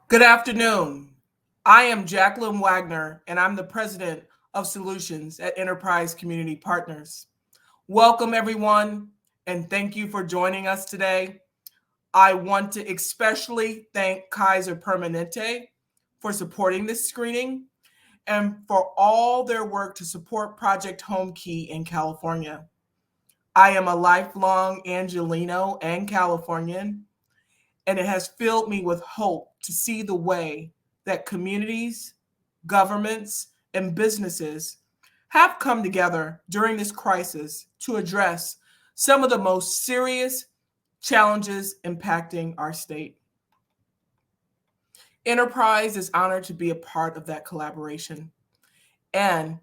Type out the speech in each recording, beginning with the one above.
Good afternoon. I am Jacqueline Wagner, and I'm the president of Solutions at Enterprise Community Partners. Welcome, everyone, and thank you for joining us today. I want to especially thank Kaiser Permanente for supporting this screening and for all their work to support Project Homekey in California. I am a lifelong Angelino and Californian, and it has filled me with hope to see the way that communities, governments, and businesses have come together during this crisis to address some of the most serious challenges impacting our state. Enterprise is honored to be a part of that collaboration and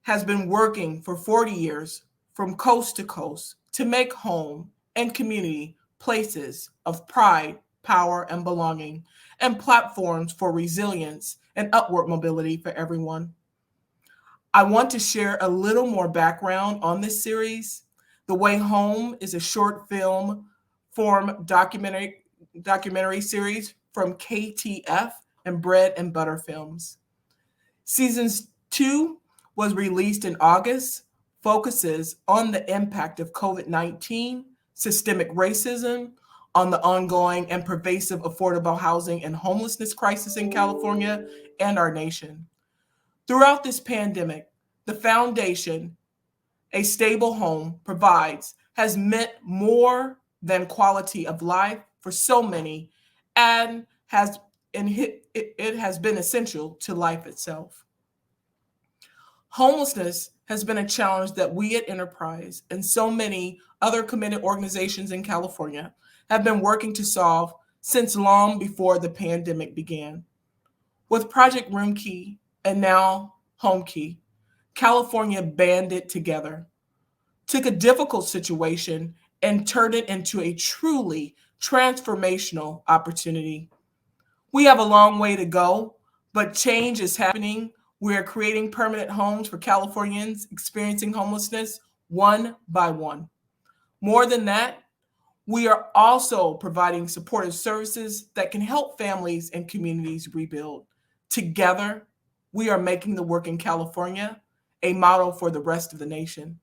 has been working for 40 years from coast to coast to make home and community places of pride, power, and belonging, and platforms for resilience and upward mobility for everyone. I want to share a little more background on this series. The Way Home is a short film form documentary series from KTF and Bread and Butter Films. Seasons 2 was released in August, focuses on the impact of COVID-19, systemic racism, on the ongoing and pervasive affordable housing and homelessness crisis in California and our nation. Throughout this pandemic, the foundation a stable home provides has meant more than quality of life for so many and it has been essential to life itself. Homelessness has been a challenge that we at Enterprise and so many other committed organizations in California have been working to solve since long before the pandemic began. With Project Roomkey and now Homekey, California banded together, took a difficult situation and turned it into a truly transformational opportunity. We have a long way to go, but change is happening. We are creating permanent homes for Californians experiencing homelessness one by one. More than that, we are also providing supportive services that can help families and communities rebuild. Together, we are making the work in California a model for the rest of the nation.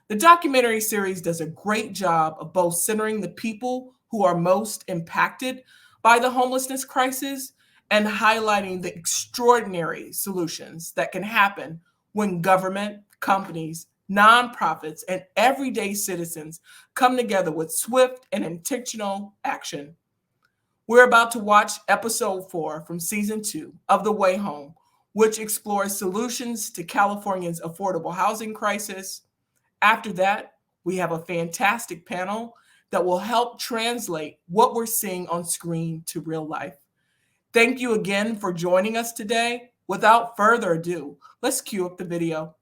The documentary series does a great job of both centering the people who are most impacted by the homelessness crisis and highlighting the extraordinary solutions that can happen when government, companies, nonprofits, and everyday citizens come together with swift and intentional action. We're about to watch episode 4 from season 2 of The Way Home, which explores solutions to California's affordable housing crisis. After that, we have a fantastic panel that will help translate what we're seeing on screen to real life. Thank you again for joining us today. Without further ado, let's cue up the video.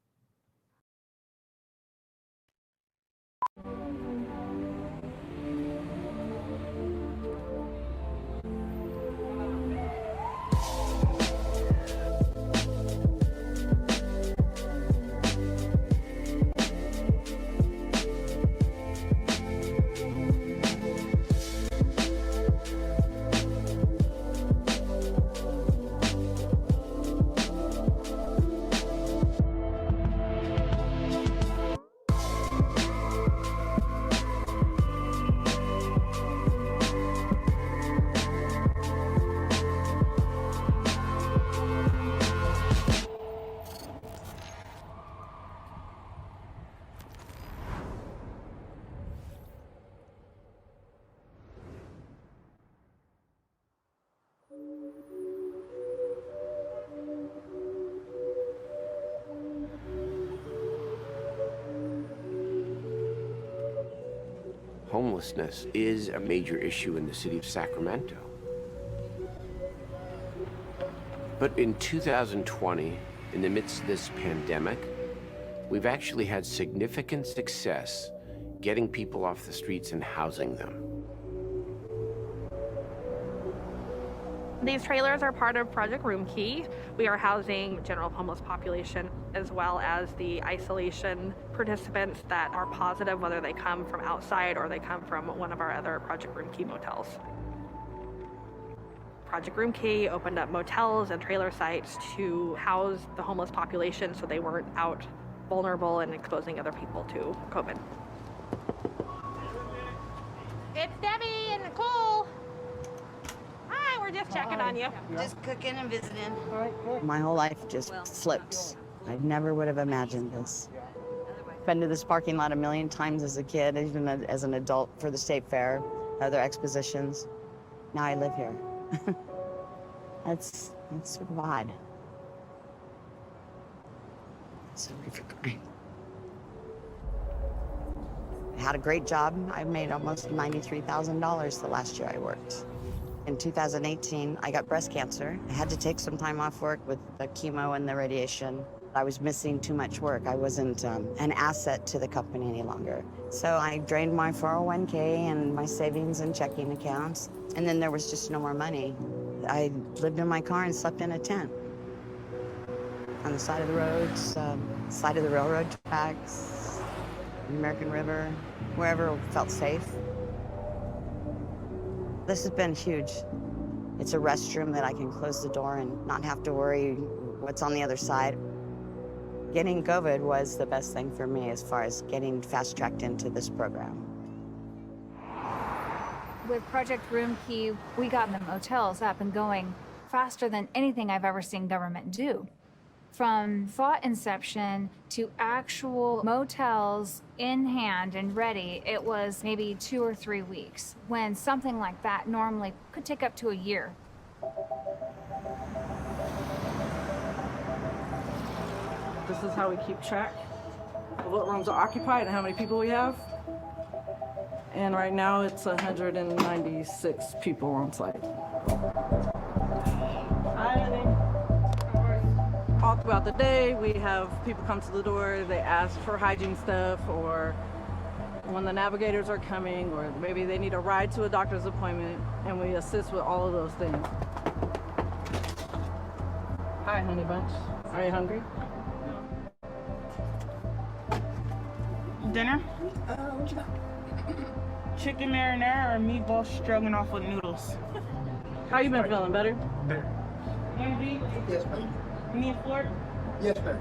Homelessness is a major issue in the city of Sacramento. But in 2020, in the midst of this pandemic, we've actually had significant success getting people off the streets and housing them. These trailers are part of Project Roomkey. We are housing general homeless population as well as the isolation participants that are positive, whether they come from outside or they come from one of our other Project Roomkey motels. Project Room Key opened up motels and trailer sites to house the homeless population so they weren't out vulnerable and exposing other people to COVID. It's Debbie and Nicole. Hi, we're just checking on you. Just cooking and visiting. My whole life just flipped. I never would have imagined this. Been to this parking lot a million times as a kid, even as an adult for the State Fair, other expositions. Now I live here. That's sort of odd. Sorry for crying. I had a great job. I made almost $93,000 the last year I worked. In 2018, I got breast cancer. I had to take some time off work with the chemo and the radiation. I was missing too much work. I wasn't an asset to the company any longer. So I drained my 401k and my savings and checking accounts, and then there was just no more money. I lived in my car and slept in a tent on the side of the roads, side of the railroad tracks, American River, wherever felt safe. This has been huge. It's a restroom that I can close the door and not have to worry what's on the other side. Getting COVID was the best thing for me as far as getting fast-tracked into this program. With Project Room Key, we got the motels up and going faster than anything I've ever seen government do. From thought inception to actual motels in hand and ready, it was maybe 2 or 3 weeks, when something like that normally could take up to a year. This is how we keep track of what rooms are occupied and how many people we have. And right now it's 196 people on site. Hi, honey. All throughout the day, we have people come to the door, they ask for hygiene stuff, or when the navigators are coming, or maybe they need a ride to a doctor's appointment, and we assist with all of those things. Hi, honey bunch. Are you hungry? Dinner? What you got? Chicken marinara or meatball stroganoff with noodles. How you been feeling? Better? Better. Andy? Yes, ma'am. You need a fork? Yes, ma'am.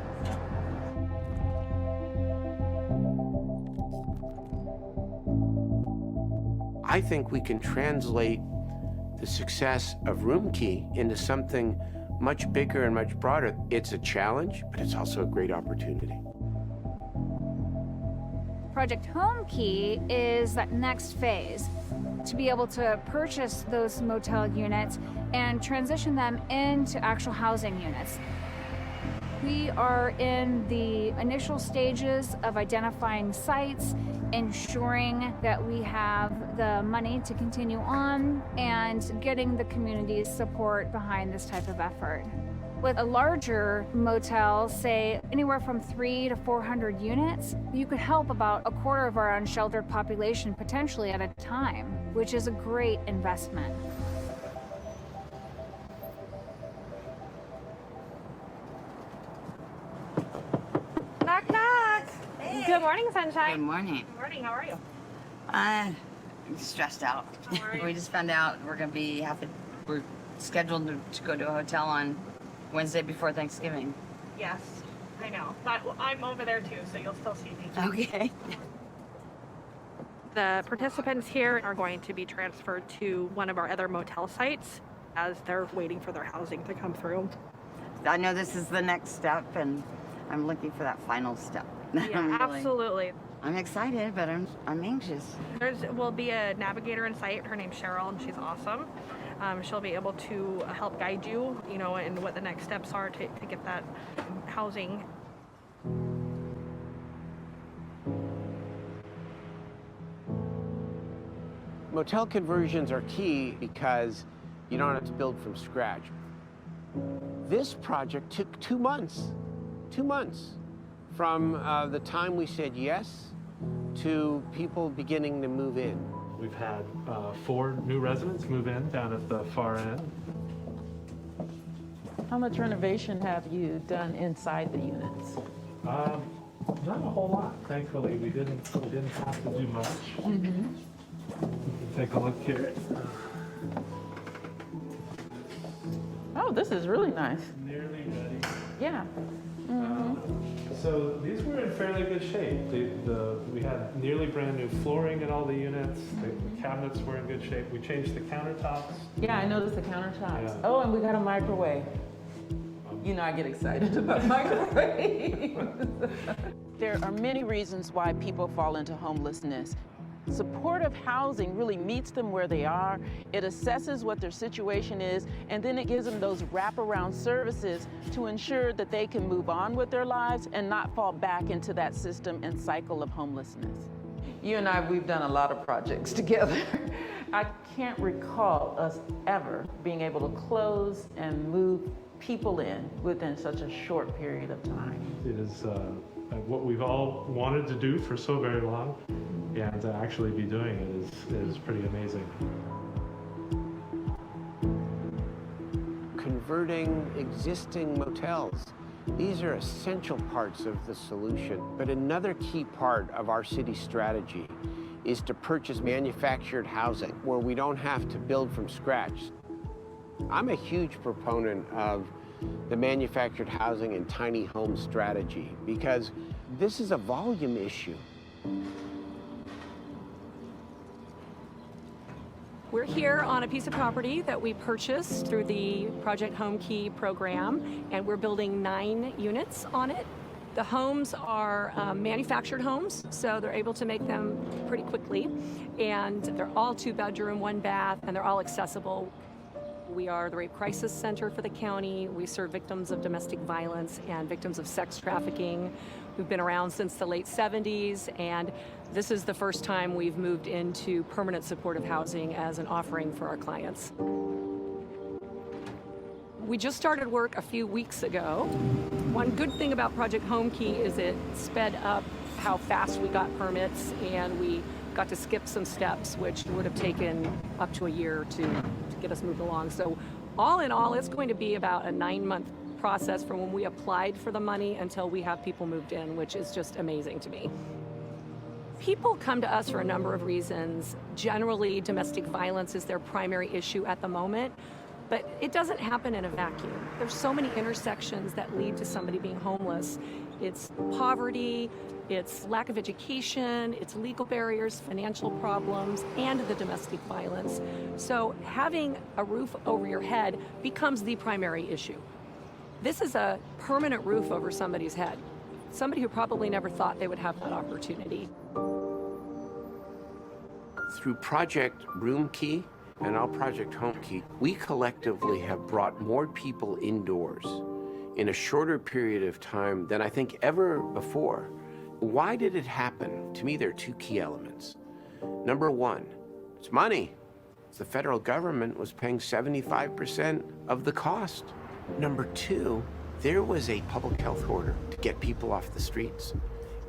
I think we can translate the success of Room Key into something much bigger and much broader. It's a challenge, but it's also a great opportunity. Project Homekey is that next phase, to be able to purchase those motel units and transition them into actual housing units. We are in the initial stages of identifying sites, ensuring that we have the money to continue on, and getting the community's support behind this type of effort. With a larger motel, say anywhere from 300 to 400 units, you could help about a quarter of our unsheltered population potentially at a time, which is a great investment. Knock, knock. Hey. Good morning, sunshine. Good morning. Good morning. How are you? I'm stressed out. We just found out we're scheduled to go to a hotel on Wednesday before Thanksgiving. Yes, I know. But I'm over there too, so you'll still see me. Okay. The participants here are going to be transferred to one of our other motel sites as they're waiting for their housing to come through. I know this is the next step, and I'm looking for that final step. Yeah, absolutely. I'm excited, but I'm anxious. There will be a navigator in sight. Her name's Cheryl, and she's awesome. She'll be able to help guide you, and what the next steps are to get that housing. Motel conversions are key because you don't have to build from scratch. This project took 2 months. 2 months from the time we said yes to people beginning to move in. We've had 4 new residents move in down at the far end. How much renovation have you done inside the units? Not a whole lot, thankfully. We didn't have to do much. Mm-hmm. Take a look here. Oh, this is really nice. Nearly ready. Yeah. So these were in fairly good shape. We had nearly brand new flooring in all the units. The cabinets were in good shape. We changed the countertops. Yeah, I noticed the countertops. Yeah. Oh, and we got a microwave. You know I get excited about microwaves. There are many reasons why people fall into homelessness. Supportive housing really meets them where they are. It assesses what their situation is, and then it gives them those wraparound services to ensure that they can move on with their lives and not fall back into that system and cycle of homelessness. You and I, we've done a lot of projects together. I can't recall us ever being able to close and move people in within such a short period of time. It is what we've all wanted to do for so very long, and to actually be doing it is pretty amazing. Converting existing motels. These are essential parts of the solution. But another key part of our city strategy is to purchase manufactured housing where we don't have to build from scratch. I'm a huge proponent of the manufactured housing and tiny home strategy because this is a volume issue. We're here on a piece of property that we purchased through the Project Homekey program, and we're building 9 units on it. The homes are manufactured homes, so they're able to make them pretty quickly, and they're all 2-bedroom, 1 bath, and they're all accessible. We are the Rape Crisis Center for the county. We serve victims of domestic violence and victims of sex trafficking. We've been around since the late 70s, and this is the first time we've moved into permanent supportive housing as an offering for our clients. We just started work a few weeks ago. One good thing about Project Homekey is it sped up how fast we got permits, and we got to skip some steps, which would have taken up to a year to get us moved along. So all in all, it's going to be about a 9-month process from when we applied for the money until we have people moved in, which is just amazing to me. People come to us for a number of reasons. Generally, domestic violence is their primary issue at the moment, but it doesn't happen in a vacuum. There's so many intersections that lead to somebody being homeless. It's poverty, it's lack of education, it's legal barriers, financial problems, and the domestic violence. So having a roof over your head becomes the primary issue. This is a permanent roof over somebody's head. Somebody who probably never thought they would have that opportunity. Through Project Roomkey and our Project Homekey, we collectively have brought more people indoors in a shorter period of time than I think ever before. Why did it happen? To me, there are 2 key elements. Number 1, it's money. The federal government was paying 75% of the cost. Number 2, there was a public health order to get people off the streets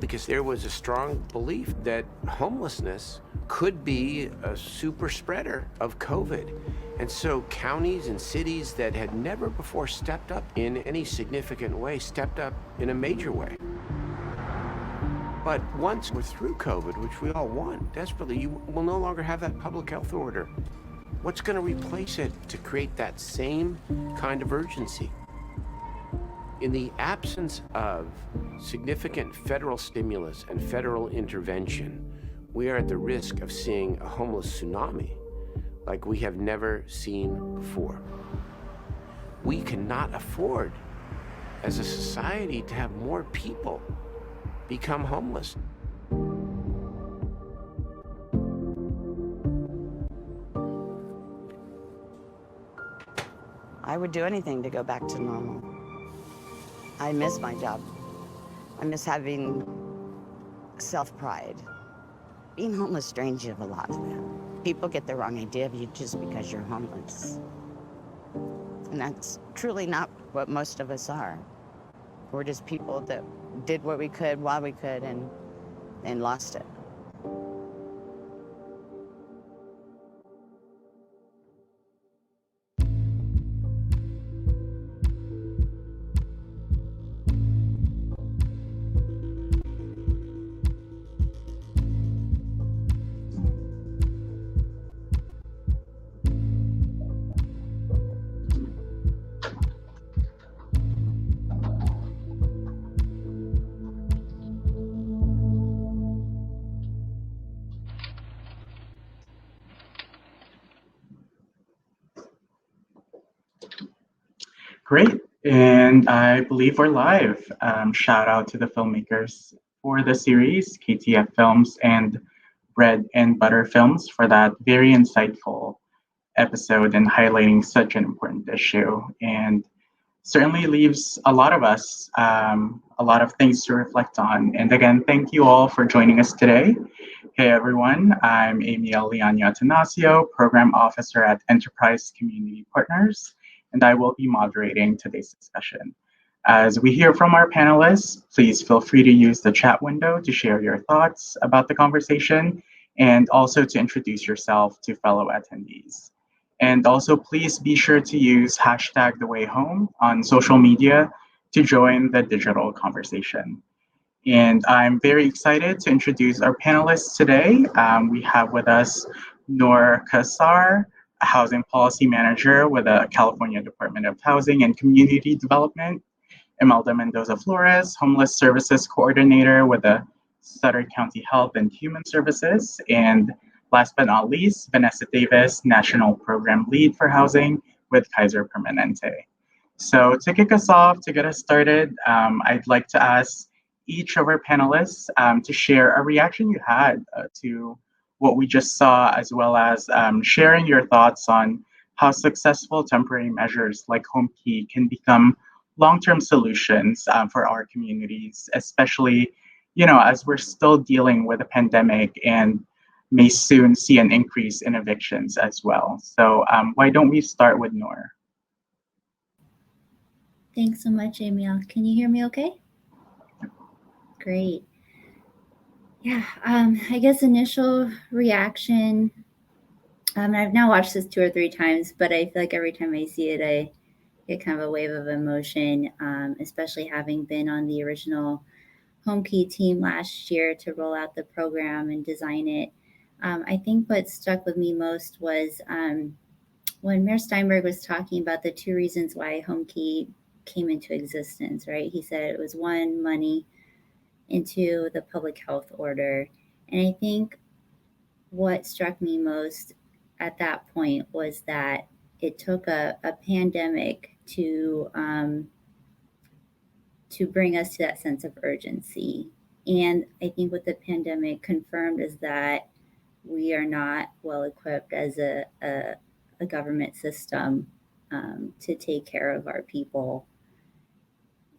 because there was a strong belief that homelessness could be a super spreader of COVID. And so counties and cities that had never before stepped up in any significant way, stepped up in a major way. But once we're through COVID, which we all want desperately, you will no longer have that public health order. What's going to replace it to create that same kind of urgency? In the absence of significant federal stimulus and federal intervention, we are at the risk of seeing a homeless tsunami like we have never seen before. We cannot afford, as a society, to have more people become homeless. I would do anything to go back to normal. I miss my job. I miss having self-pride. Being homeless drains you of a lot of that. People get the wrong idea of you just because you're homeless. And that's truly not what most of us are. We're just people that did what we could while we could and lost it. Great. And I believe we're live. Shout out to the filmmakers for the series, KTF Films and Bread and Butter Films, for that very insightful episode and highlighting such an important issue. And certainly leaves a lot of us a lot of things to reflect on. And again, thank you all for joining us today. Hey everyone, I'm Amiel Leanya Atanasio, Program Officer at Enterprise Community Partners, and I will be moderating today's discussion. As we hear from our panelists, please feel free to use the chat window to share your thoughts about the conversation and also to introduce yourself to fellow attendees. And also please be sure to use hashtag The Way Home on social media to join the digital conversation. And I'm very excited to introduce our panelists today. We have with us Noor Kassar, a housing policy manager with the California Department of Housing and Community Development, Imelda Mendoza Flores, homeless services coordinator with the Sutter County Health and Human Services, and last but not least, Vanessa Davis, national program lead for housing with Kaiser Permanente. So to kick us off, to get us started, I'd like to ask each of our panelists to share a reaction you had to what we just saw, as well as sharing your thoughts on how successful temporary measures like Homekey can become long-term solutions for our communities, especially, as we're still dealing with a pandemic and may soon see an increase in evictions as well. So why don't we start with Noor? Thanks so much, Amiel. Can you hear me okay? Great. Yeah, I guess initial reaction, I've now watched this 2 or 3 times, but I feel like every time I see it, I get kind of a wave of emotion, especially having been on the original Homekey team last year to roll out the program and design it. I think what stuck with me most was when Mayor Steinberg was talking about the 2 reasons why Homekey came into existence, right? He said it was 1, money, and 2, the public health order. And I think what struck me most at that point was that it took a pandemic to bring us to that sense of urgency. And I think what the pandemic confirmed is that we are not well equipped as a government system to take care of our people.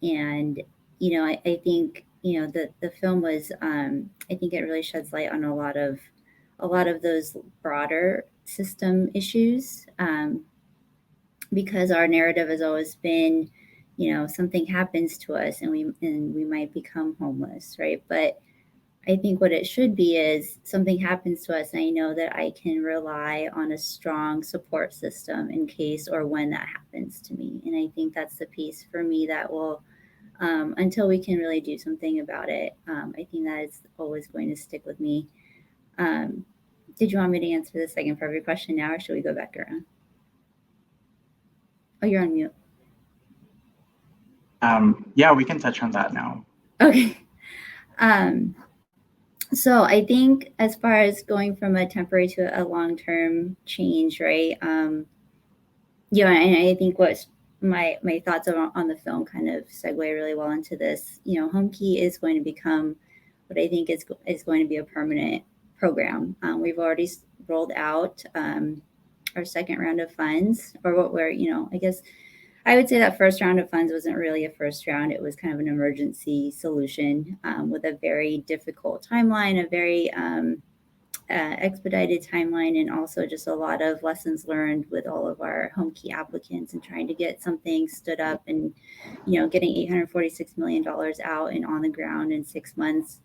And, I think, the film was, I think it really sheds light on a lot of those broader system issues, because our narrative has always been, something happens to us and we might become homeless, right? But I think what it should be is something happens to us and I know that I can rely on a strong support system in case or when that happens to me. And I think that's the piece for me that will, until we can really do something about it, I think that is always going to stick with me. Did you want me to answer the second part of your question now, or should we go back around? Oh, you're on mute. Yeah, we can touch on that now. Okay. So I think as far as going from a temporary to a long-term change, right? And I think what my thoughts on the film kind of segue really well into this. Homekey is going to become what I think is going to be a permanent program. We've already rolled out our second round of funds, or what we're, I guess I would say that first round of funds wasn't really a first round. It was kind of an emergency solution with a very difficult timeline, a very expedited timeline, and also just a lot of lessons learned with all of our Homekey applicants and trying to get something stood up and, getting $846 million out and on the ground in 6 months.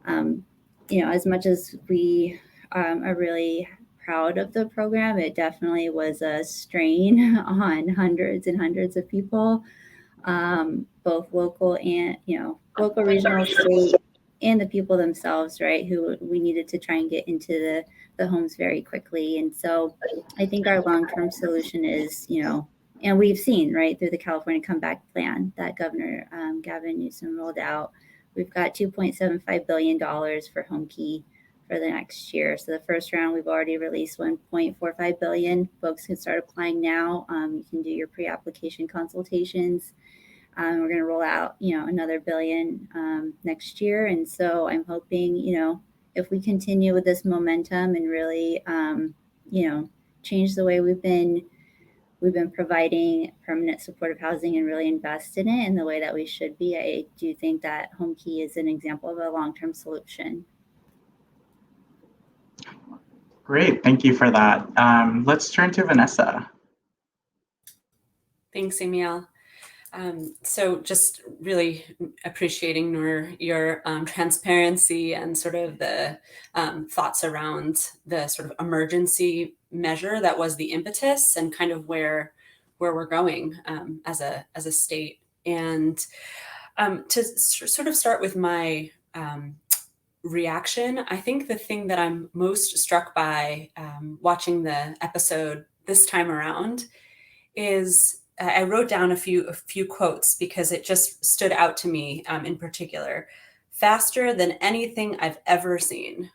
As much as we are really proud of the program, it definitely was a strain on hundreds and hundreds of people, both local and, local, regional, state, and the people themselves, right, who we needed to try and get into the homes very quickly. And so I think our long-term solution is, and we've seen, right, through the California Comeback Plan that Governor Gavin Newsom rolled out, we've got $2.75 billion for Homekey for the next year. So the first round, we've already released 1.45 billion. Folks can start applying now. You can do your pre-application consultations. We're going to roll out, another billion next year. And so I'm hoping, if we continue with this momentum and really, change the way we've been providing permanent supportive housing and really invest in it in the way that we should be, I do think that Homekey is an example of a long-term solution. Great, thank you for that. Let's turn to Vanessa. Thanks, Amiel. So just really appreciating, Noor, your transparency and sort of the thoughts around the sort of emergency measure that was the impetus and kind of where we're going as a state. And to sort of start with my reaction, I think the thing that I'm most struck by watching the episode this time around is I wrote down a few quotes because it just stood out to me in particular. Faster than anything I've ever seen.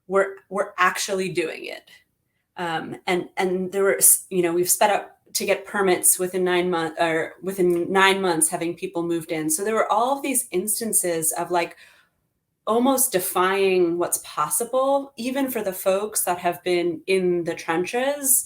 We're actually doing it. And there were, we've sped up to get permits within 9 months, having people moved in. So there were all of these instances of like almost defying what's possible, even for the folks that have been in the trenches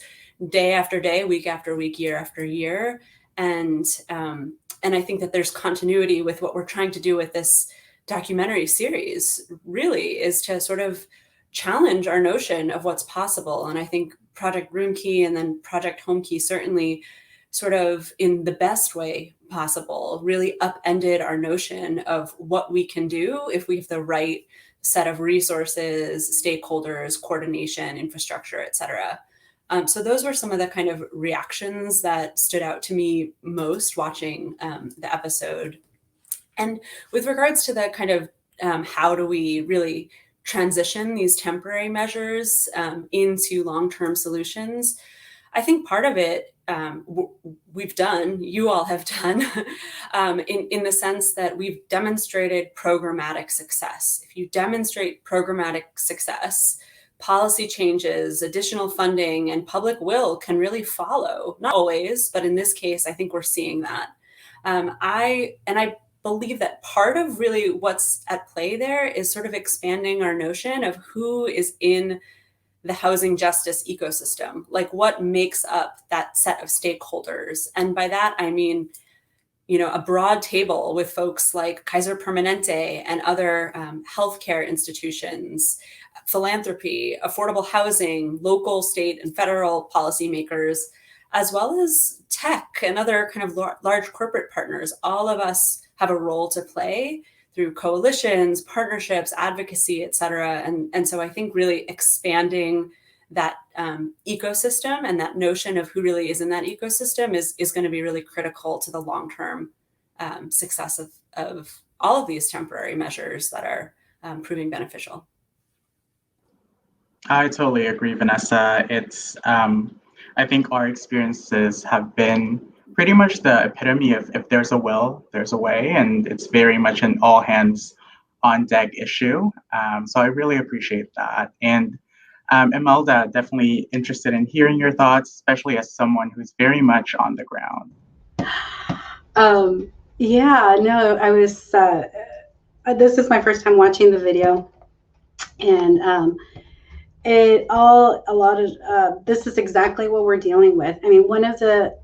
day after day, week after week, year after year. And I think that there's continuity with what we're trying to do with this documentary series, really, is to sort of challenge our notion of what's possible. And I think Project Roomkey and then Project Homekey certainly sort of in the best way possible really upended our notion of what we can do if we have the right set of resources, stakeholders, coordination, infrastructure, et cetera. So those were some of the kind of reactions that stood out to me most watching the episode. And with regards to the kind of how do we really transition these temporary measures into long-term solutions, I think part of it we've done, you all have done, in the sense that we've demonstrated programmatic success. If you demonstrate programmatic success, policy changes, additional funding, and public will can really follow. Not always, but in this case, I think we're seeing that. I believe that part of really what's at play there is sort of expanding our notion of who is in the housing justice ecosystem, like what makes up that set of stakeholders. And by that, I mean, a broad table with folks like Kaiser Permanente and other healthcare institutions, philanthropy, affordable housing, local, state, and federal policymakers, as well as tech and other kind of large corporate partners. All of us have a role to play through coalitions, partnerships, advocacy, et cetera. And so I think really expanding that ecosystem and that notion of who really is in that ecosystem is going to be really critical to the long-term success of all of these temporary measures that are proving beneficial. I totally agree, Vanessa. It's, I think our experiences have been pretty much the epitome of if there's a will, there's a way, and it's very much an all hands on deck issue. So I really appreciate that. And Imelda, definitely interested in hearing your thoughts, especially as someone who's very much on the ground. Yeah, no, I was, this is my first time watching the video, and this is exactly what we're dealing with. I mean, one of the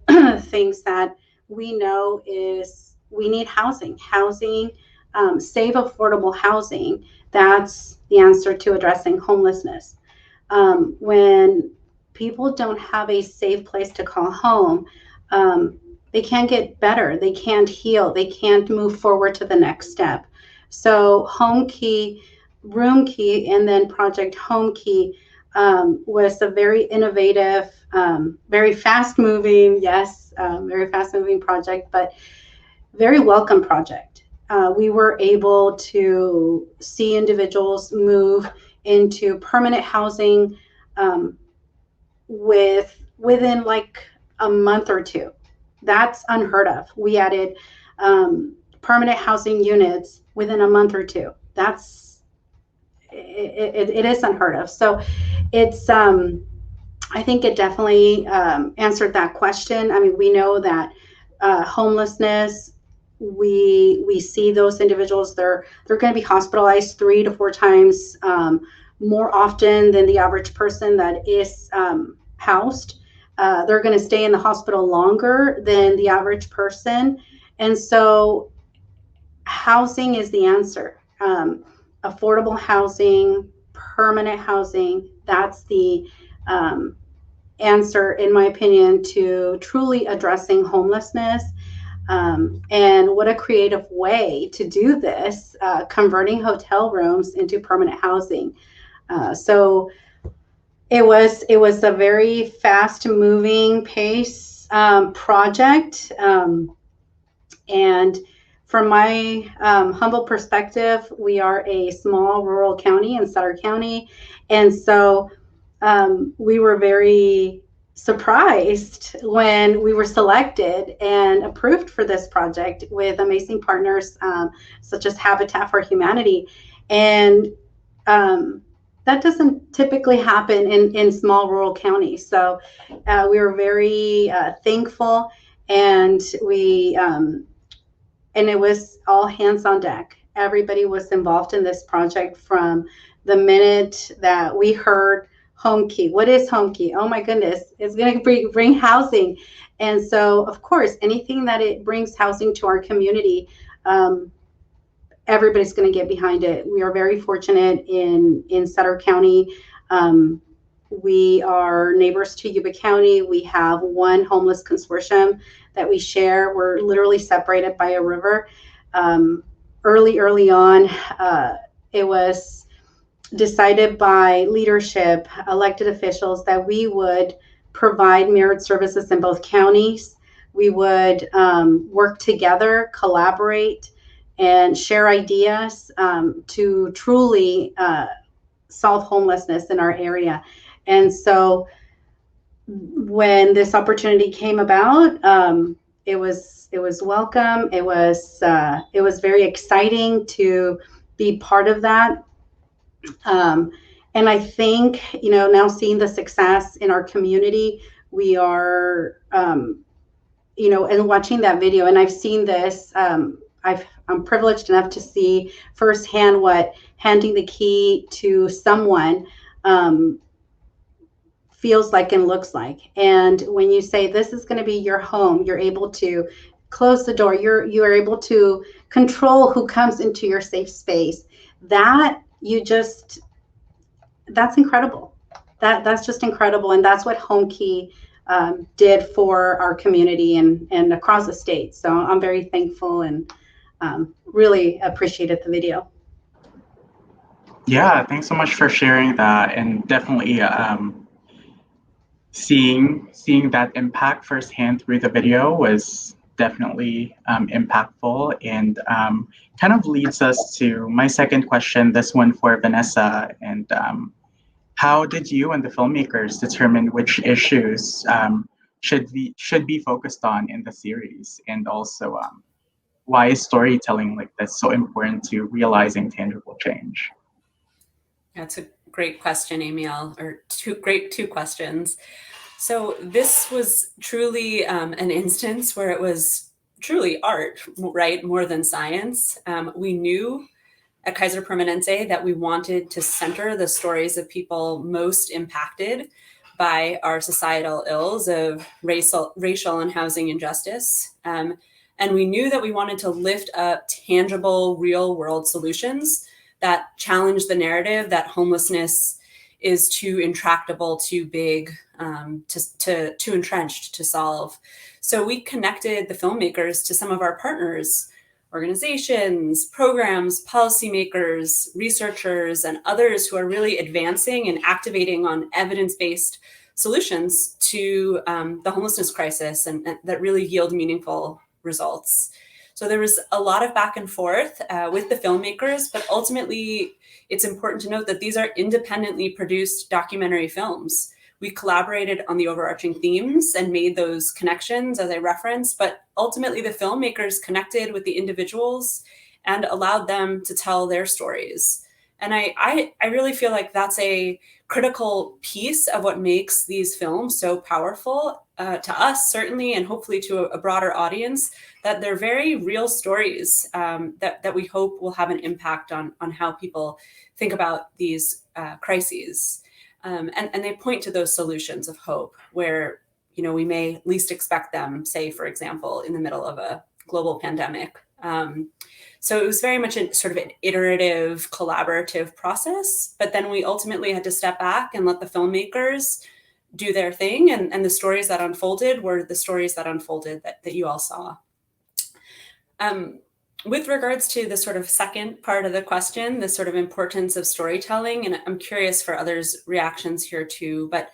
things that we know is we need housing, safe, affordable housing. That's the answer to addressing homelessness. When people don't have a safe place to call home, they can't get better, they can't heal, they can't move forward to the next step. So Homekey, Roomkey, and then Project Homekey was a very innovative, very fast-moving, very fast-moving project, but very welcome project. We were able to see individuals move into permanent housing within like a month or two. That's unheard of. We added permanent housing units within a month or two. it is unheard of. So it's I think it definitely answered that question. I mean, we know that homelessness, we see those individuals, they're going to be hospitalized 3 to 4 times more often than the average person that is housed. They're going to stay in the hospital longer than the average person. And so housing is the answer. Affordable housing, permanent housing, that's the answer, in my opinion, to truly addressing homelessness. And what a creative way to do this, converting hotel rooms into permanent housing. So it was a very fast moving pace project. And from my humble perspective, we are a small rural county in Sutter County. And so we were very surprised when we were selected and approved for this project with amazing partners such as Habitat for Humanity. And that doesn't typically happen in small rural counties. So we were very thankful, and and it was all hands on deck. Everybody was involved in this project from the minute that we heard Homekey. What is Homekey? Oh my goodness, it's going to bring housing. And so, of course, anything that it brings housing to our community, everybody's going to get behind it. We are very fortunate in Sutter County. We are neighbors to Yuba County. We have one homeless consortium that we share. We're literally separated by a river. Early on, it was decided by leadership, elected officials, that we would provide mirrored services in both counties. We would work together, collaborate, and share ideas to truly solve homelessness in our area. And so when this opportunity came about, it was welcome. It was very exciting to be part of that. And I think, now seeing the success in our community, we are, and watching that video, and I've seen this, I'm privileged enough to see firsthand what handing the key to someone feels like and looks like. And when you say this is going to be your home, you're able to close the door. You are able to control who comes into your safe space. That's incredible. That's just incredible. And that's what Homekey did for our community and across the state. So I'm very thankful and really appreciated the video. Yeah, thanks so much for sharing that, and definitely seeing that impact firsthand through the video was definitely impactful, and kind of leads us to my second question, this one for Vanessa. And how did you and the filmmakers determine which issues should be focused on in the series, and also why is storytelling like this so important to realizing tangible change? That's a great question, Amiel, or two questions. So this was truly an instance where it was truly art, right? More than science. We knew at Kaiser Permanente that we wanted to center the stories of people most impacted by our societal ills of racial and housing injustice. And we knew that we wanted to lift up tangible, real world solutions that challenge the narrative that homelessness is too intractable, too big, too entrenched to solve. So we connected the filmmakers to some of our partners, organizations, programs, policymakers, researchers, and others who are really advancing and activating on evidence-based solutions to the homelessness crisis, and that really yield meaningful results. So there was a lot of back and forth with the filmmakers, but ultimately it's important to note that these are independently produced documentary films. We collaborated on the overarching themes and made those connections, as I referenced, but ultimately the filmmakers connected with the individuals and allowed them to tell their stories. And I really feel like that's a critical piece of what makes these films so powerful to us, certainly, and hopefully to a broader audience, that they're very real stories that we hope will have an impact on how people think about these crises. And they point to those solutions of hope where, you know, we may least expect them, say, for example, in the middle of a global pandemic. So it was very much sort of an iterative, collaborative process. But then we ultimately had to step back and let the filmmakers do their thing. And the stories that unfolded were the stories that unfolded that you all saw. With regards to the sort of second part of the question, the sort of importance of storytelling, and I'm curious for others' reactions here too, but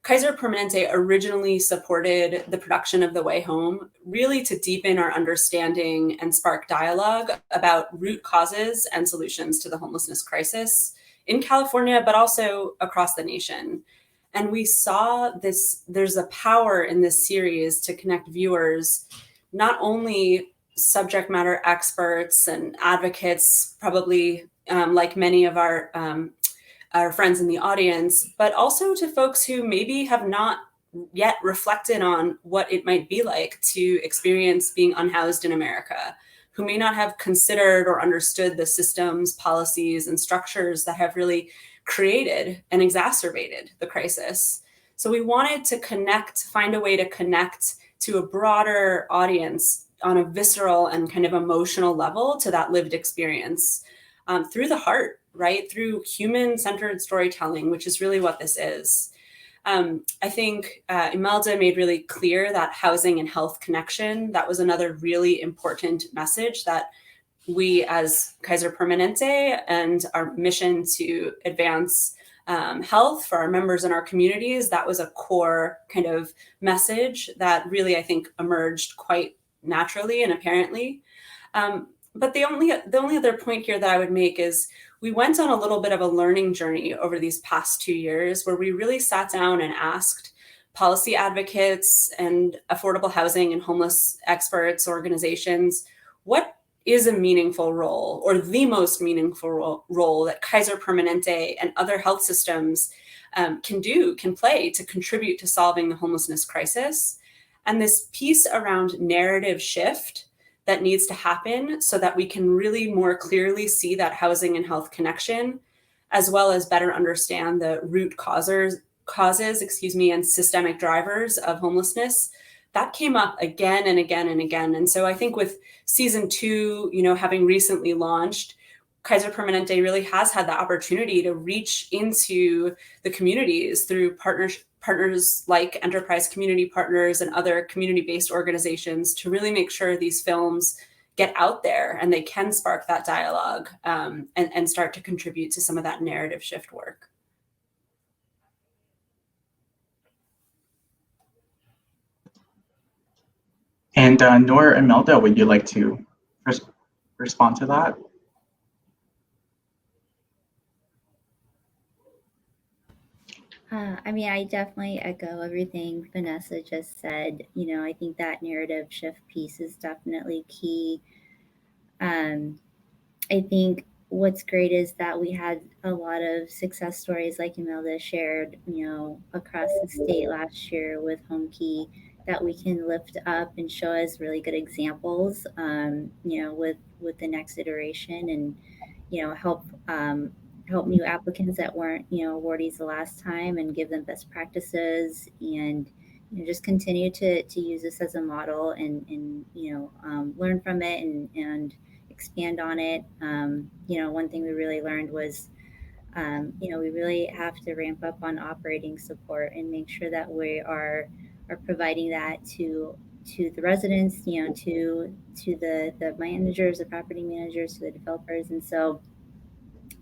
Kaiser Permanente originally supported the production of The Way Home, really to deepen our understanding and spark dialogue about root causes and solutions to the homelessness crisis in California, but also across the nation. And we saw there's a power in this series to connect viewers, not only subject matter experts and advocates, probably like many of our friends in the audience, but also to folks who maybe have not yet reflected on what it might be like to experience being unhoused in America, who may not have considered or understood the systems, policies, and structures that have really created and exacerbated the crisis. So we wanted to find a way to connect to a broader audience on a visceral and kind of emotional level to that lived experience through the heart, right? Through human-centered storytelling, which is really what this is. I think Imelda made really clear that housing and health connection. That was another really important message that we as Kaiser Permanente and our mission to advance health for our members and our communities, that was a core kind of message that really, I think, emerged quite naturally and apparently. But the only other point here that I would make is we went on a little bit of a learning journey over these past 2 years where we really sat down and asked policy advocates and affordable housing and homeless experts, organizations, what is a meaningful role or the most meaningful role that Kaiser Permanente and other health systems can play to contribute to solving the homelessness crisis. And this piece around narrative shift that needs to happen so that we can really more clearly see that housing and health connection, as well as better understand the root causes, and systemic drivers of homelessness. That came up again and again and again. And so I think with season 2, having recently launched, Kaiser Permanente really has had the opportunity to reach into the communities through partners like Enterprise Community Partners and other community-based organizations to really make sure these films get out there and they can spark that dialogue and start to contribute to some of that narrative shift work. And Nor Imelda, would you like to respond to that? I definitely echo everything Vanessa just said. I think that narrative shift piece is definitely key. I think what's great is that we had a lot of success stories like Imelda shared, across the state last year with Homekey that we can lift up and show as really good examples, with the next iteration and, help new applicants that weren't, awardees the last time and give them best practices and just continue to use this as a model and learn from it and expand on it. One thing we really learned was, we really have to ramp up on operating support and make sure that we are providing that to the residents, to the managers, the property managers, to the developers. And so,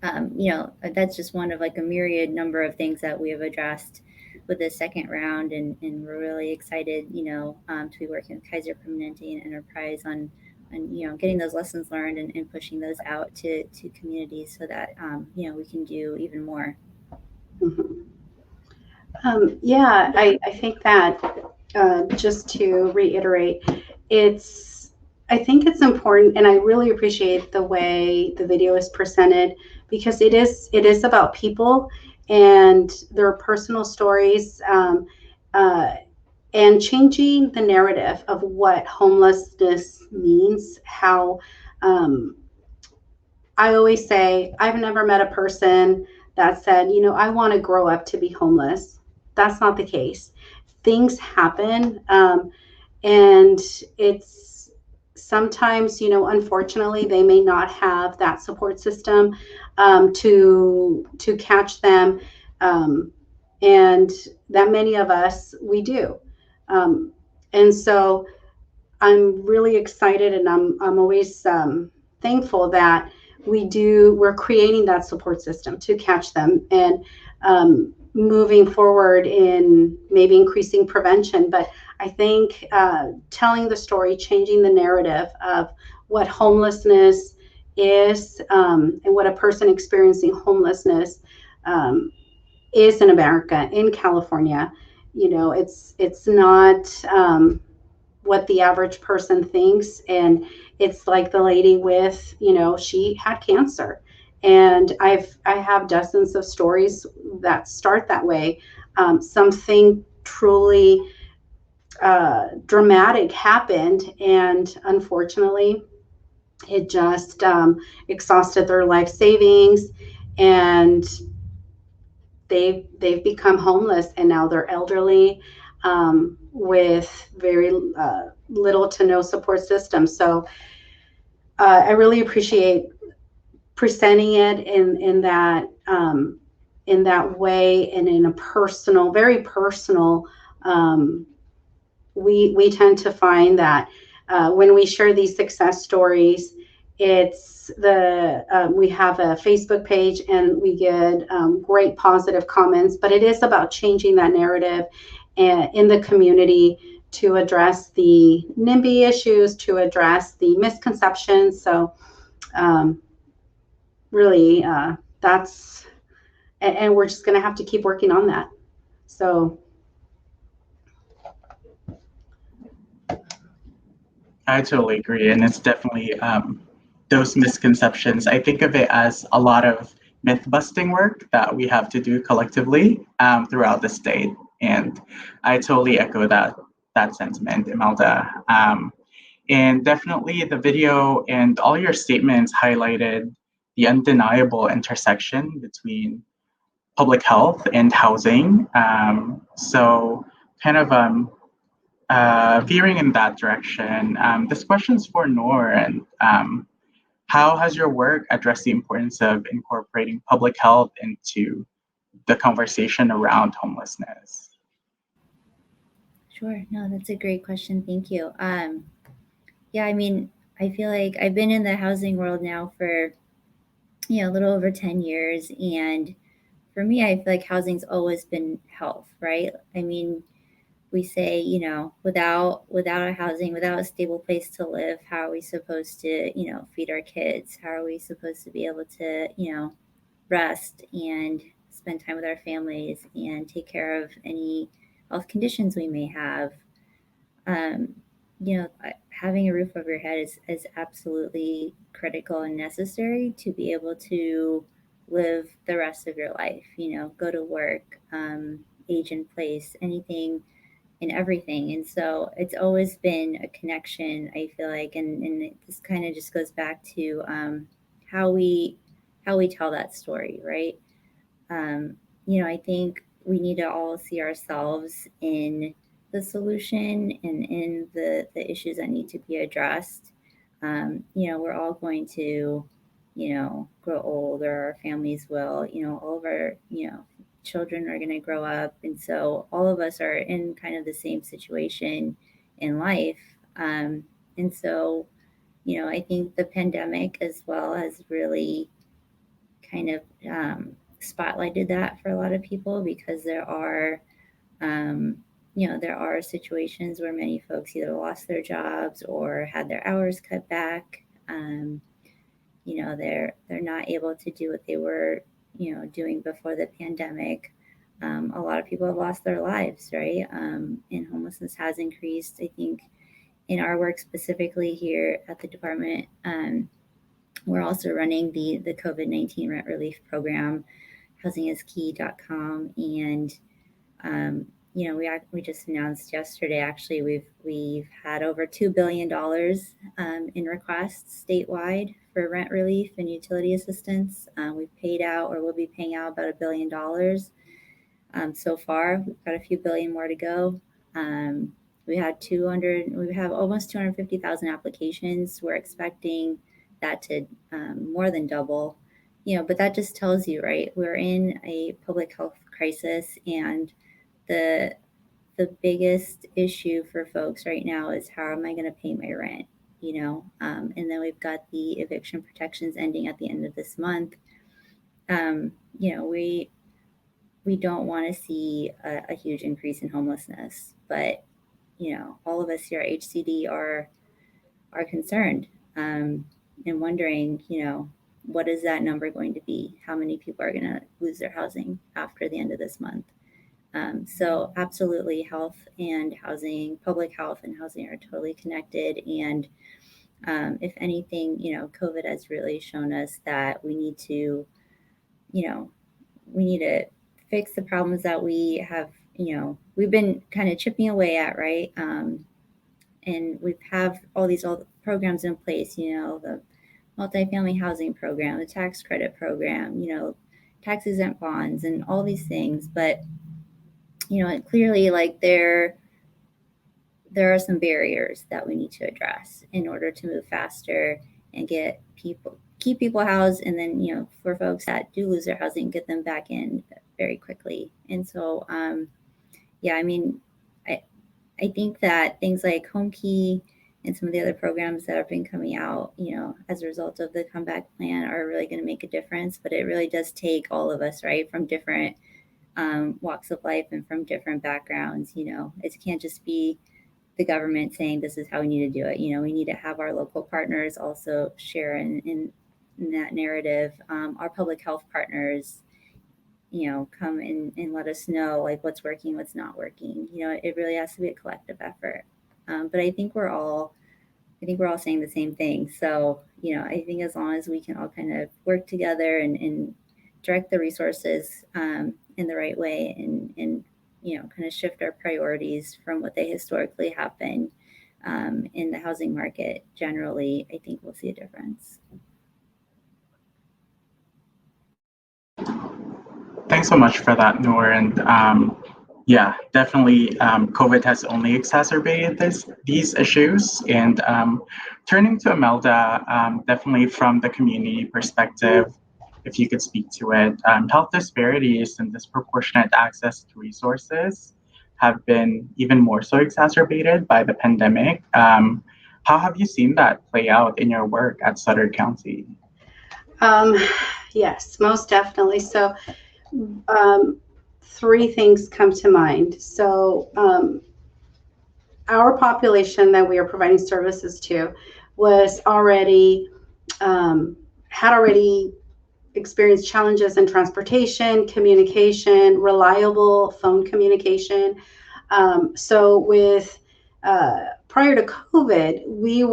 that's just one of like a myriad number of things that we have addressed with the second round. And we're really excited, to be working with Kaiser Permanente and Enterprise on getting those lessons learned and pushing those out to communities so that, we can do even more. Mm-hmm. I think that just to reiterate, it's I think it's important, and I really appreciate the way the video is presented, because it is about people and their personal stories, and changing the narrative of what homelessness means. How I always say, I've never met a person that said, I want to grow up to be homeless. That's not the case. Things happen, and it's sometimes, unfortunately, they may not have that support system to catch them, and that many of us, we do. And so I'm really excited, and I'm always thankful that we're creating that support system to catch them, and moving forward in maybe increasing prevention. But I think telling the story, changing the narrative of what homelessness is, and what a person experiencing homelessness is in America, in California. It's not what the average person thinks. And it's like the lady with, she had cancer. And I have dozens of stories that start that way. Something truly dramatic happened, and unfortunately, it just exhausted their life savings, and they've become homeless, and now they're elderly, with very little to no support system. So I really appreciate presenting it in that way, and in a personal, very personal. We tend to find that when we share these success stories, it's we have a Facebook page, and we get great positive comments, but it is about changing that narrative in the community, to address the NIMBY issues, to address the misconceptions. So really, that's, and we're just going to have to keep working on that. So I totally agree. And it's definitely those misconceptions. I think of it as a lot of myth busting work that we have to do collectively throughout the state. And I totally echo that sentiment, Imelda. And definitely the video and all your statements highlighted the undeniable intersection between public health and housing. So kind of veering in that direction, this question's for Noor. And how has your work addressed the importance of incorporating public health into the conversation around homelessness? Sure. No, that's a great question. Thank you. Yeah, I mean, I feel like I've been in the housing world now for, a little over 10 years. And for me, I feel like housing's always been health, right? I mean, we say, without a housing, without a stable place to live, how are we supposed to, feed our kids? How are we supposed to be able to, rest and spend time with our families and take care of any health conditions we may have? Having a roof over your head is absolutely critical and necessary to be able to live the rest of your life, go to work, age in place, anything and everything. And so it's always been a connection, I feel like, and this kind of just goes back to how we tell that story, right? I think we need to all see ourselves in the solution and in the issues that need to be addressed. We're all going to, grow old, or our families will, all of our, children are going to grow up. And so all of us are in kind of the same situation in life. And so, I think the pandemic as well has really kind of spotlighted that for a lot of people, because there are situations where many folks either lost their jobs or had their hours cut back. They're not able to do what they were, doing before the pandemic. A lot of people have lost their lives, right? And homelessness has increased, I think, in our work specifically here at the department, we're also running the COVID-19 rent relief program, housingiskey.com, and we just announced yesterday. Actually, we've had over $2 billion in requests statewide for rent relief and utility assistance. We've paid out, or will be paying out, about $1 billion so far. We've got a few billion more to go. We have almost 250,000 applications. We're expecting that to more than double. But that just tells you, right? We're in a public health crisis, and the biggest issue for folks right now is, how am I going to pay my rent? And then we've got the eviction protections ending at the end of this month. We don't want to see a huge increase in homelessness, but all of us here at HCD are concerned and wondering, what is that number going to be? How many people are going to lose their housing after the end of this month? So absolutely, health and housing, public health and housing are totally connected. And if anything, COVID has really shown us that we need to fix the problems that we have, we've been kind of chipping away at, right? And we have all the programs in place, the multifamily housing program, the tax credit program, tax exempt bonds, and all these things. But clearly, like, there are some barriers that we need to address in order to move faster and keep people housed, and then for folks that do lose their housing, get them back in very quickly. And so I think that things like Homekey and some of the other programs that have been coming out, as a result of the comeback plan, are really going to make a difference. But it really does take all of us, right, from different walks of life and from different backgrounds. It can't just be the government saying this is how we need to do it. We need to have our local partners also share in that narrative. Our public health partners, come and let us know, like, what's working, what's not working. It really has to be a collective effort. But I think we're all saying the same thing. So, I think as long as we can all kind of work together and direct the resources in the right way, and kind of shift our priorities from what they historically have been in the housing market generally, I think we'll see a difference. Thanks so much for that, Noor. And definitely, COVID has only exacerbated these issues. And turning to Imelda, definitely from the community perspective, if you could speak to it, health disparities and disproportionate access to resources have been even more so exacerbated by the pandemic. How have you seen that play out in your work at Sutter County? Yes, most definitely. So three things come to mind. So our population that we are providing services to was already had already experienced challenges in transportation, communication, reliable phone communication. So with prior to COVID, we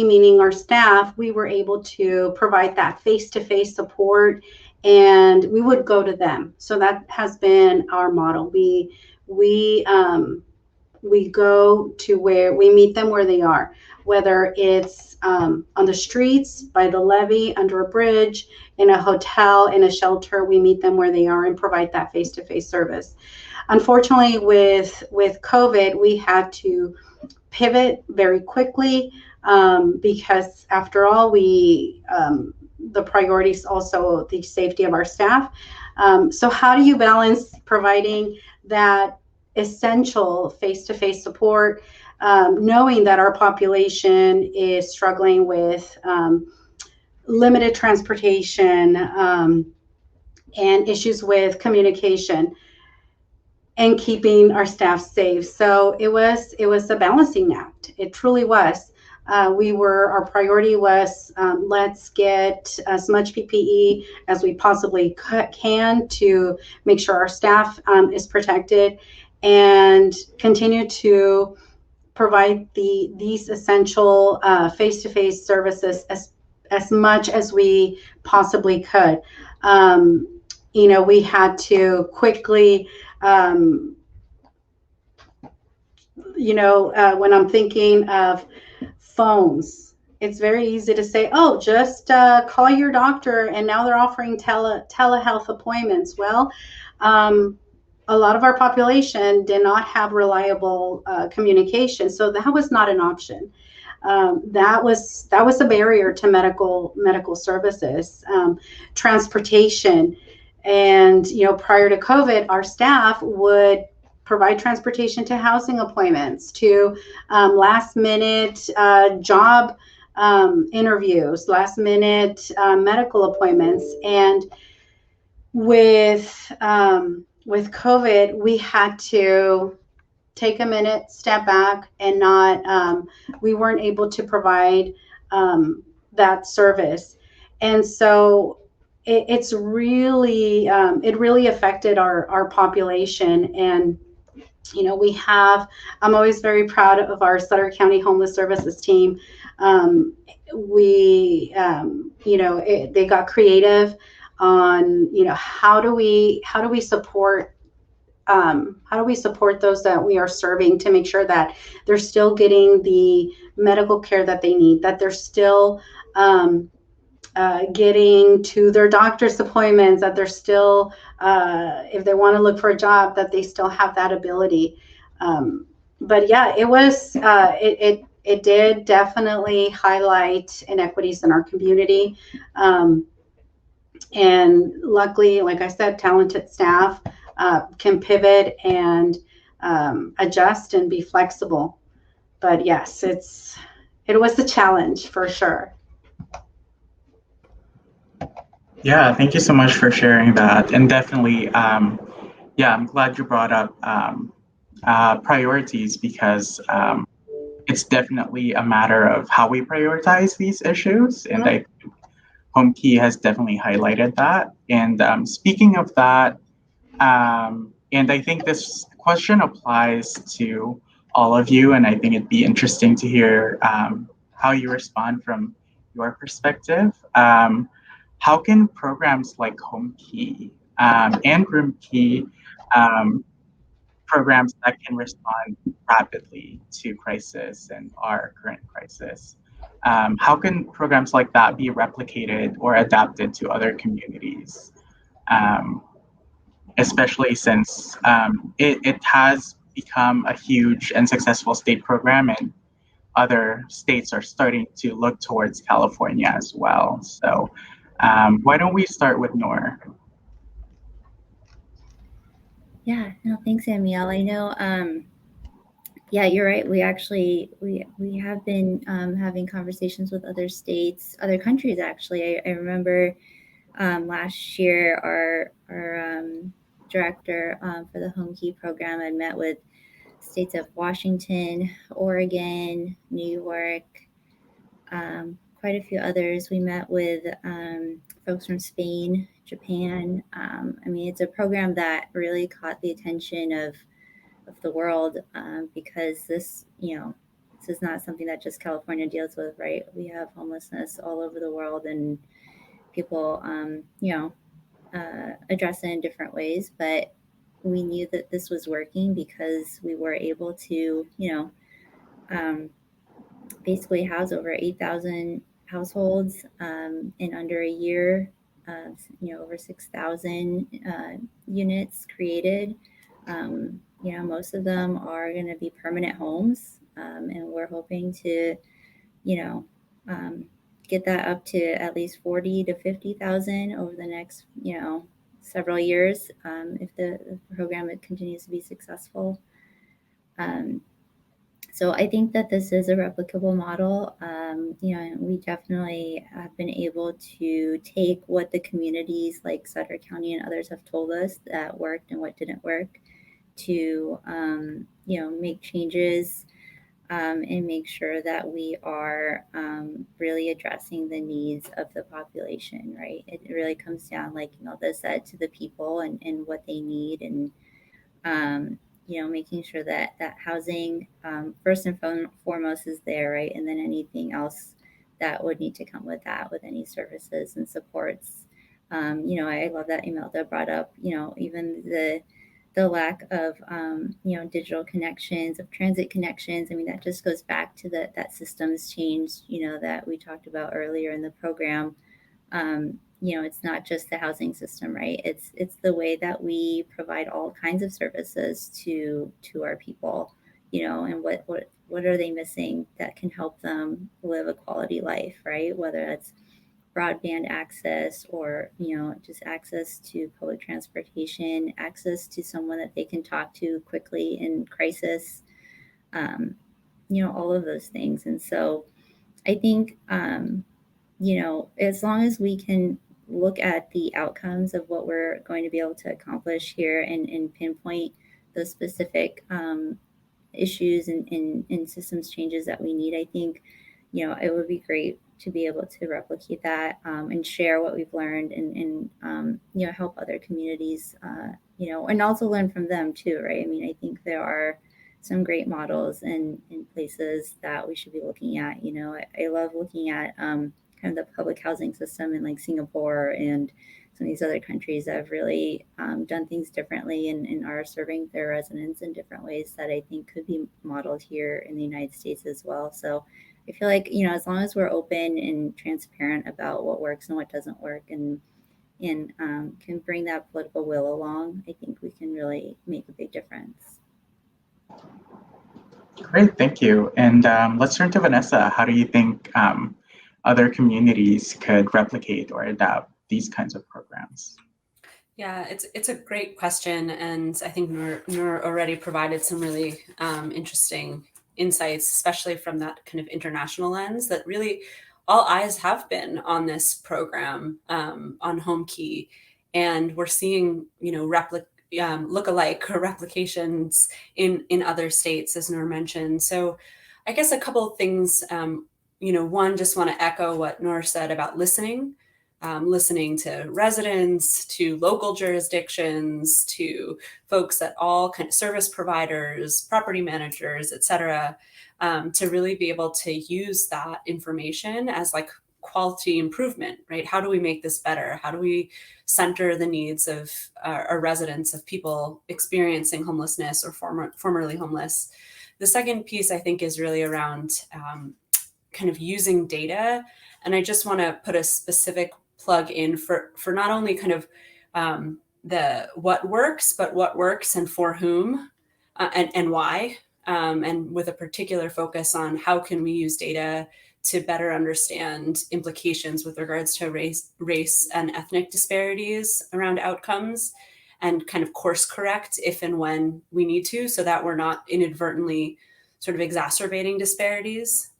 meaning our staff, we were able to provide that face-to-face support, and we would go to them. So that has been our model. We go to where we meet them where they are, whether it's on the streets, by the levee, under a bridge, in a hotel, in a shelter. We meet them where they are and provide that face-to-face service. Unfortunately, with COVID, we had to pivot very quickly because, after all, the priority is also the safety of our staff. So how do you balance providing that essential face-to-face support, knowing that our population is struggling with limited transportation and issues with communication, and keeping our staff safe? So it was a balancing act. It truly was. Our priority was, let's get as much PPE as we possibly can to make sure our staff is protected, and continue to provide these essential face-to-face services as much as we possibly could. We had to quickly, when I'm thinking of phones, it's very easy to say, oh, just call your doctor, and now they're offering telehealth appointments. Well, a lot of our population did not have reliable communication, so that was not an option. That was a barrier to medical services, transportation, and prior to COVID, our staff would provide transportation to housing appointments, to last minute job interviews, last minute medical appointments, and with COVID, we had to take a minute, step back, and not, we weren't able to provide that service. And so it really affected our population. And, I'm always very proud of our Sutter County Homeless Services team. They got creative on, how do we support those that we are serving, to make sure that they're still getting the medical care that they need, that they're still getting to their doctor's appointments, that they're still, if they want to look for a job, that they still have that ability. But yeah, it was, it did definitely highlight inequities in our community. And luckily, like I said, talented staff can pivot and adjust and be flexible. But yes, it was a challenge for sure. Yeah, thank you so much for sharing that. And definitely, I'm glad you brought up priorities, because it's definitely a matter of how we prioritize these issues. And I think Homekey has definitely highlighted that. And speaking of that, and I think this question applies to all of you, and I think it'd be interesting to hear how you respond from your perspective. How can programs like Homekey and Roomkey, programs that can respond rapidly to crisis and our current crisis, how can programs like that be replicated or adapted to other communities? Especially since it has become a huge and successful state program, and other states are starting to look towards California as well. So why don't we start with Noor? Yeah, no, thanks, Amiel. I know, yeah, you're right. We actually, we have been having conversations with other states, other countries, actually. I remember last year, our director for the Homekey program had met with states of Washington, Oregon, New York, quite a few others. We met with folks from Spain, Japan. I mean, it's a program that really caught the attention of the world, because this is not something that just California deals with, right? We have homelessness all over the world, and people, address it in different ways. But we knew that this was working because we were able to, basically house over 8,000 households in under a year. Over 6,000 units created. Most of them are going to be permanent homes, and we're hoping to, get that up to at least 40 to 50,000 over the next, several years, if the program continues to be successful. So I think that this is a replicable model. We definitely have been able to take what the communities like Sutter County and others have told us that worked and what didn't work, to make changes and make sure that we are really addressing the needs of the population, right? It really comes down, like Imelda said, to the people and what they need. And making sure that housing, first and foremost, is there, right? And then anything else that would need to come with that, with any services and supports. I love that Imelda brought up, even the lack of, digital connections, of transit connections. I mean, that just goes back to that systems change, that we talked about earlier in the program. It's not just the housing system, right? It's the way that we provide all kinds of services to our people, and what are they missing that can help them live a quality life, right? Whether that's broadband access or, just access to public transportation, access to someone that they can talk to quickly in crisis, all of those things. And so I think, as long as we can look at the outcomes of what we're going to be able to accomplish here and pinpoint those specific issues and systems changes that we need, I think, it would be great to be able to replicate that and share what we've learned and help other communities, and also learn from them too, right? I mean, I think there are some great models and places that we should be looking at. I love looking at kind of the public housing system in like Singapore and some of these other countries that have really done things differently and are serving their residents in different ways that I think could be modeled here in the United States as well. So I feel like, as long as we're open and transparent about what works and what doesn't work and can bring that political will along, I think we can really make a big difference. Great, thank you. And let's turn to Vanessa. How do you think other communities could replicate or adapt these kinds of programs? Yeah, it's a great question, and I think Noor already provided some really interesting insights, especially from that kind of international lens, that really all eyes have been on this program, on Homekey, and we're seeing, look-alike or replications in other states, as Noor mentioned. So I guess a couple of things, one, just want to echo what Noor said about listening to residents, to local jurisdictions, to folks at all kind of service providers, property managers, et cetera, to really be able to use that information as like quality improvement, right? How do we make this better? How do we center the needs of our residents, of people experiencing homelessness or formerly homeless? The second piece, I think, is really around kind of using data. And I just want to put a specific plug in for not only kind of the what works, but what works and for whom and why, and with a particular focus on how can we use data to better understand implications with regards to race and ethnic disparities around outcomes, and kind of course correct if and when we need to, so that we're not inadvertently sort of exacerbating disparities.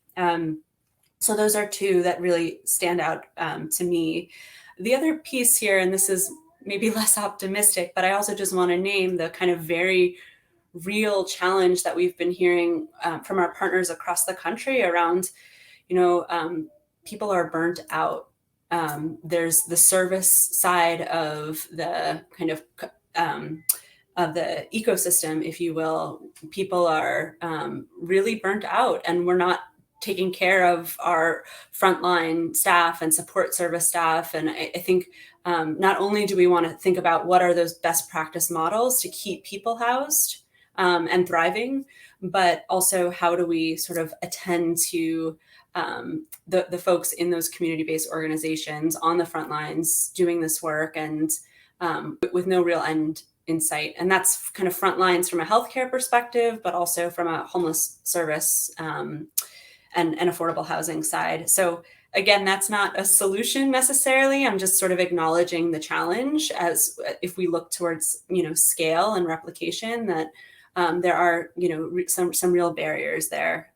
So those are two that really stand out to me. The other piece here, and this is maybe less optimistic, but I also just want to name the kind of very real challenge that we've been hearing from our partners across the country around, people are burnt out. There's the service side of the kind of the ecosystem, if you will. People are really burnt out, and we're not taking care of our frontline staff and support service staff. And I think not only do we want to think about what are those best practice models to keep people housed and thriving, but also how do we sort of attend to the folks in those community-based organizations on the front lines doing this work and with no real end in sight. And that's kind of front lines from a healthcare perspective, but also from a homeless service and affordable housing side. So again, that's not a solution necessarily. I'm just sort of acknowledging the challenge as if we look towards, scale and replication, that there are, some real barriers there.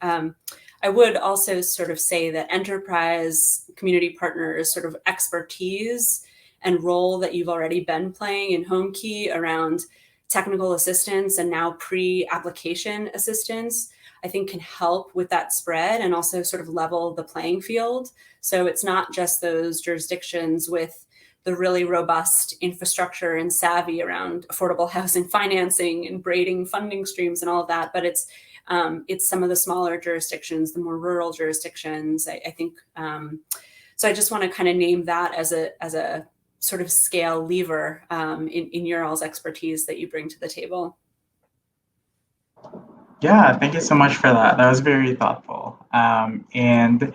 I would also sort of say that enterprise community partners sort of expertise and role that you've already been playing in Homekey around technical assistance and now pre-application assistance, I think can help with that spread and also sort of level the playing field. So it's not just those jurisdictions with the really robust infrastructure and savvy around affordable housing financing and braiding funding streams and all of that. But it's some of the smaller jurisdictions, the more rural jurisdictions. I think so. I just want to kind of name that as a sort of scale lever in your all's expertise that you bring to the table. Yeah, thank you so much for that. That was very thoughtful. And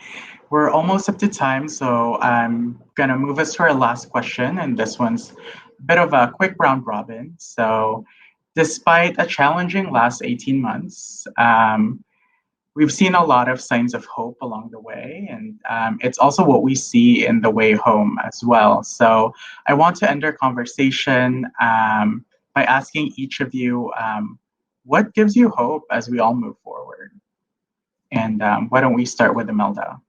we're almost up to time, so I'm gonna move us to our last question, and this one's a bit of a quick round robin. So, despite a challenging last 18 months, we've seen a lot of signs of hope along the way, and it's also what we see in The Way Home as well. So, I want to end our conversation by asking each of you, what gives you hope as we all move forward? And why don't we start with Imelda?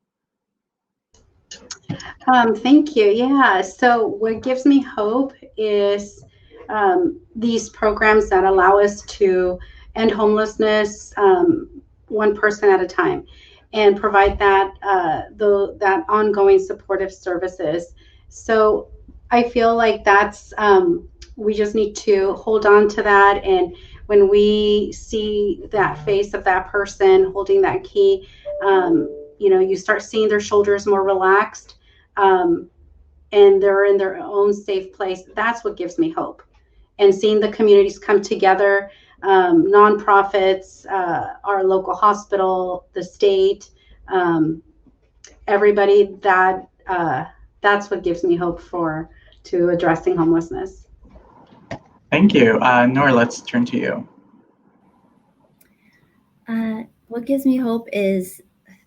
Thank you. Yeah. So what gives me hope is these programs that allow us to end homelessness one person at a time and provide that that ongoing supportive services. So I feel like that's we just need to hold on to that, and when we see that face of that person holding that key, you start seeing their shoulders more relaxed, and they're in their own safe place. That's what gives me hope. And seeing the communities come together, nonprofits, our local hospital, the state, everybody, that's what gives me hope to addressing homelessness. Thank you. Nora, let's turn to you. What gives me hope is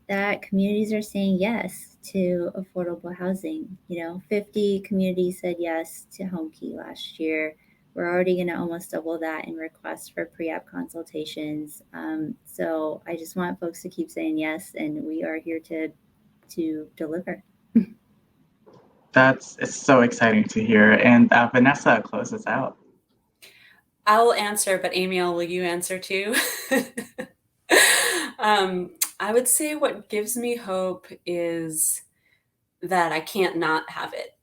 that communities are saying yes to affordable housing. 50 communities said yes to Homekey last year. We're already going to almost double that in requests for pre-app consultations. So I just want folks to keep saying yes, and we are here to deliver. It's so exciting to hear. And Vanessa, close us out. I'll answer, but Amiel, will you answer too? I would say what gives me hope is that I can't not have it,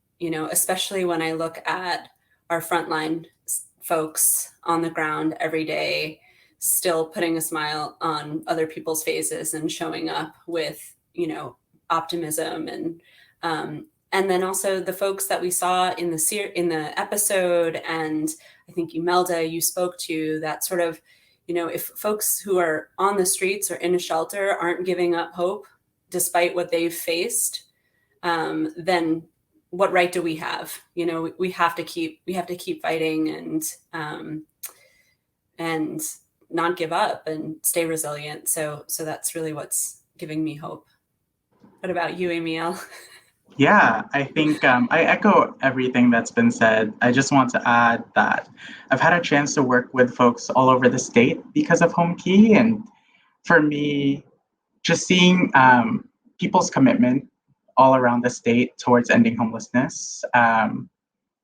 especially when I look at our frontline folks on the ground every day, still putting a smile on other people's faces and showing up with, optimism and then also the folks that we saw in the episode, and I think Imelda, you spoke to that sort of, if folks who are on the streets or in a shelter aren't giving up hope despite what they've faced, then what right do we have? We have to keep fighting and not give up and stay resilient. So that's really what's giving me hope. What about you, Amiel? Yeah, I think I echo everything that's been said. I just want to add that I've had a chance to work with folks all over the state because of Homekey. And for me, just seeing people's commitment all around the state towards ending homelessness,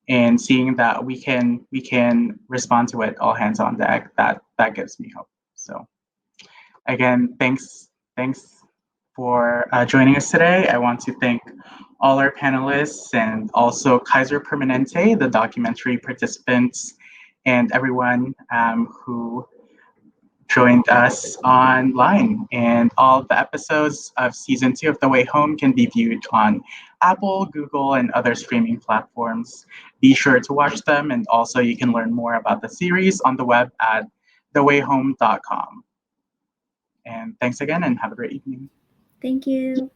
and seeing that we can respond to it all hands on deck, that gives me hope. So again, thanks for joining us today. I want to thank all our panelists and also Kaiser Permanente, the documentary participants, and everyone who joined us online. And all the episodes of season 2 of The Way Home can be viewed on Apple, Google, and other streaming platforms. Be sure to watch them, and also you can learn more about the series on the web at thewayhome.com. And thanks again, and have a great evening. Thank you.